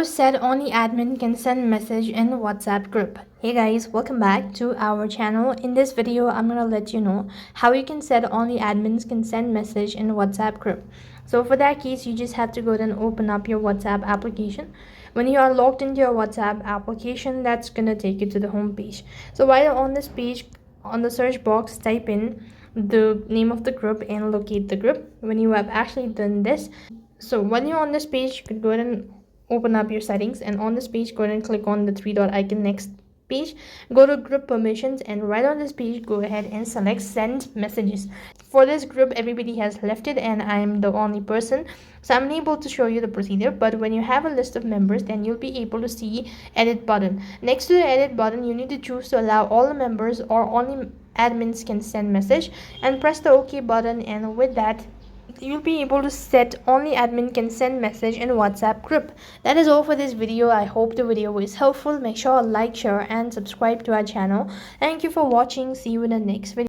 to set only admin can send message in WhatsApp group. Hey guys, welcome back to our channel. In this video, I'm gonna let you know how you can set only admins can send message in WhatsApp group. So for that case, you just have to go and open up your WhatsApp application. When you are logged into your WhatsApp application, that's gonna take you to the home page. So while on this page, on the search box, type in the name of the group and locate the group. When you have actually done this, so when you're on this page, you can go ahead and open up your settings, and on this page go ahead and click on the three dot icon. Next page, go to group permissions, and right on this page go ahead and select send messages. For this group, everybody has left it and I'm the only person, so I'm unable to show you the procedure. But when you have a list of members, then you'll be able to see edit button. Next to the edit button, you need to choose to allow all the members or only admins can send message, and press the OK button, and with that you'll be able to set only admin can send message in WhatsApp group. That is all for this video. I hope the video was helpful. Make sure to like, share and subscribe to our channel. Thank you for watching. See you in the next video.